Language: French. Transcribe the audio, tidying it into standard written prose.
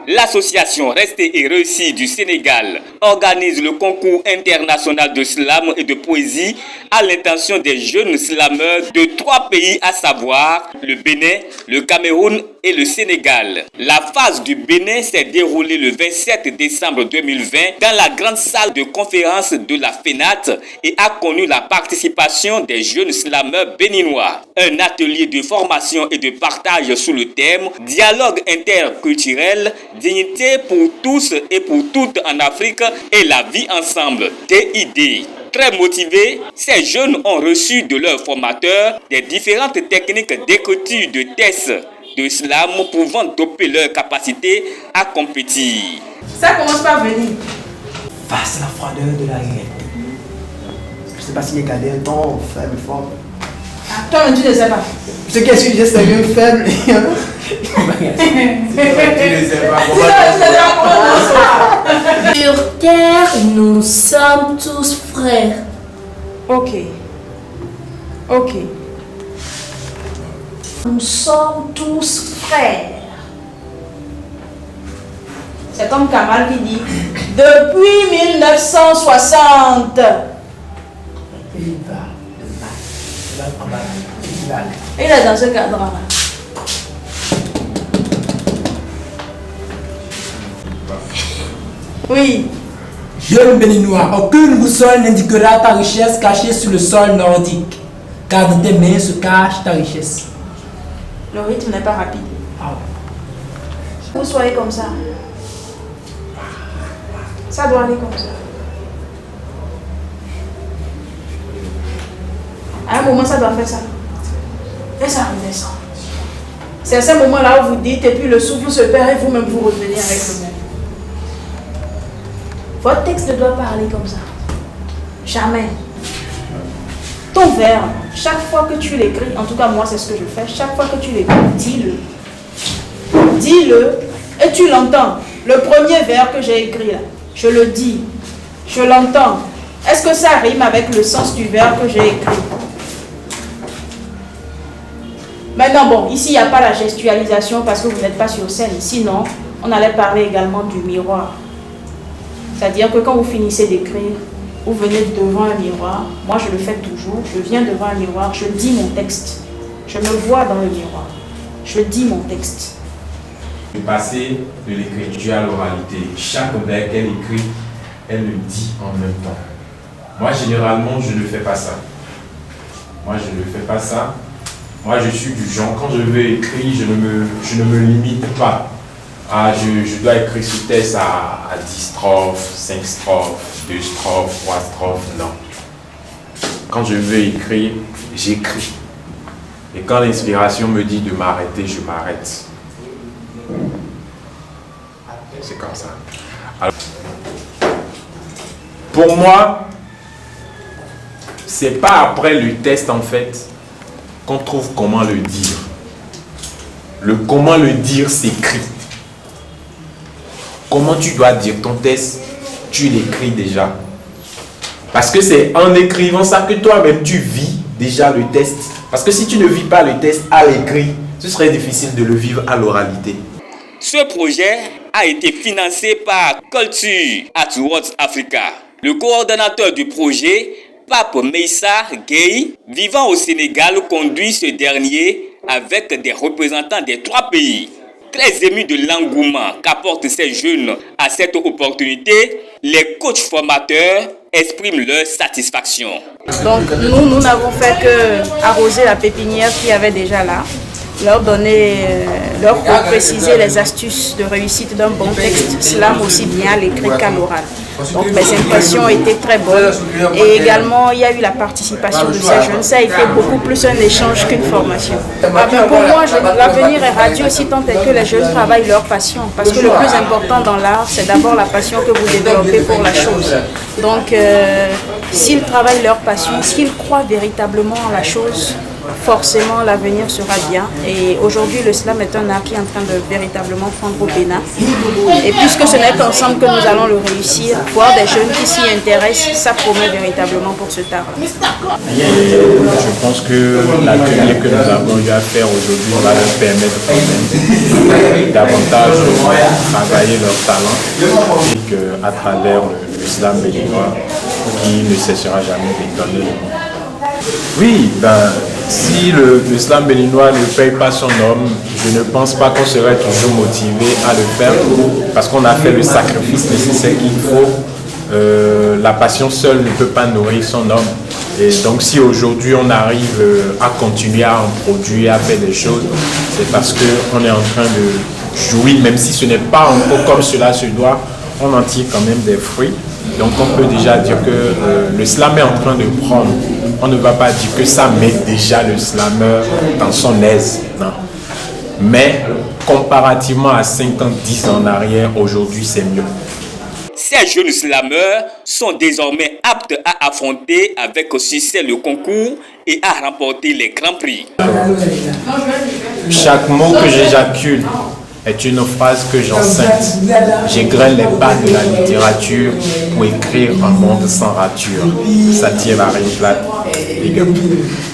L'association Rester et Réussir du Sénégal organise le concours international de slam et de poésie à l'intention des jeunes slameurs de 3 pays, à savoir le Bénin, le Cameroun et le Sénégal. La phase du Bénin s'est déroulée le 27 décembre 2020 dans la grande salle de conférence de la FENAT et a connu la participation des jeunes slameurs béninois. Un atelier de formation et de partage sous le thème « Dialogue interculturel, dignité pour tous et pour toutes en Afrique et la vie ensemble » DID. Très motivés, ces jeunes ont reçu de leurs formateurs des différentes techniques d'écriture de tests de slam pouvant doper leur capacité à compétir. Ça commence par venir. Face à la froideur de la réalité. Je ne sais pas s'il est gardé un ton faible, fort. Ah, toi, tu ne sais pas. Ce qui est sûr, c'est un faible. Tu ne sais pas. Sur terre, nous sommes tous frères. Ok. Ok. Nous sommes tous frères. C'est comme Kamal qui dit depuis 1960. Il est dans ce cadre-là. Oui. Jeune béninois, aucune boussole n'indiquera ta richesse cachée sur le sol nordique, car dans tes mains se cache ta richesse. Le rythme n'est pas rapide. Ah. Vous soyez comme ça. Ça doit aller comme ça. À un moment, ça doit faire ça. Et ça redescend. C'est à ce moment-là où vous dites, et puis le souffle se perd et vous-même vous revenez avec le mot. Votre texte ne doit pas aller comme ça. Jamais. Ton vers, chaque fois que tu l'écris, en tout cas moi c'est ce que je fais, chaque fois que tu l'écris, dis-le. Dis-le et tu l'entends. Le premier vers que j'ai écrit là, je le dis, je l'entends. Est-ce que ça rime avec le sens du vers que j'ai écrit? Maintenant, bon, ici, il n'y a pas la gestualisation parce que vous n'êtes pas sur scène. Sinon, on allait parler également du miroir. C'est-à-dire que quand vous finissez d'écrire, vous venez devant un miroir. Moi, je le fais toujours. Je viens devant un miroir, je dis mon texte. Je me vois dans le miroir. Je dis mon texte. De passer de l'écriture à l'oralité. Chaque vers qu'elle écrit, elle le dit en même temps. Moi, généralement, je ne fais pas ça. Moi, je suis du genre, quand je veux écrire, je ne me limite pas. Ah, je dois écrire ce texte à 10 strophes, 5 strophes, 2 strophes, 3 strophes, non. Quand je veux écrire, j'écris. Et quand l'inspiration me dit de m'arrêter, je m'arrête. C'est comme ça. Alors, pour moi, c'est pas après le test en fait qu'on trouve comment le dire. Le comment le dire s'écrit. Comment tu dois dire ton test, tu l'écris déjà. Parce que c'est en écrivant ça que toi-même tu vis déjà le test. Parce que si tu ne vis pas le test à l'écrit, ce serait difficile de le vivre à l'oralité. Ce projet a été financé par Culture Towards Africa. Le coordonnateur du projet, Pape Meissa Gueye, vivant au Sénégal, conduit ce dernier avec des représentants des 3 pays. Très émus de l'engouement qu'apportent ces jeunes à cette opportunité, les coachs formateurs expriment leur satisfaction. Donc nous n'avons fait que arroser la pépinière qu'il y avait déjà là, leur préciser les astuces de réussite d'un bon texte, slam aussi bien à l'écrit qu'à l'oral. Donc mes impressions étaient très bonnes et également il y a eu la participation de ces jeunes. Ça a été beaucoup plus un échange qu'une formation. Pour moi, l'avenir est radieux si tant est que les jeunes travaillent leur passion. Parce que le plus important dans l'art, c'est d'abord la passion que vous développez pour la chose. Donc s'ils travaillent leur passion, s'ils croient véritablement en la chose, forcément l'avenir sera bien. Et aujourd'hui, le slam est un art qui est en train de véritablement prendre au Bénin. Et puisque ce n'est qu'ensemble que nous allons le réussir, voir des jeunes qui s'y intéressent, ça promet véritablement pour ce art-là. Je pense que l'atelier que nous avons eu à faire aujourd'hui va leur permettre quand même davantage de travailler leur talent et qu'à travers le slam béninois qui ne cessera jamais d'étonner le monde. Oui, si le slam béninois ne paye pas son homme, je ne pense pas qu'on serait toujours motivé à le faire parce qu'on a fait le sacrifice nécessaire qu'il faut. La passion seule ne peut pas nourrir son homme. Et donc si aujourd'hui on arrive à continuer à en produire, à faire des choses, c'est parce qu'on est en train de jouir, même si ce n'est pas encore comme cela se doit, on en tire quand même des fruits. Donc on peut déjà dire que le slam est en train de prendre. On ne va pas dire que ça met déjà le slammer dans son aise, non. Mais comparativement à 5 ans, 10 ans en arrière, aujourd'hui c'est mieux. Ces jeunes slameurs sont désormais aptes à affronter avec succès le concours et à remporter les grands prix. Chaque mot que j'éjacule est une phrase que j'enseigne. J'égrène les pas de la littérature pour écrire un monde sans rature. Ça tire la rive plate.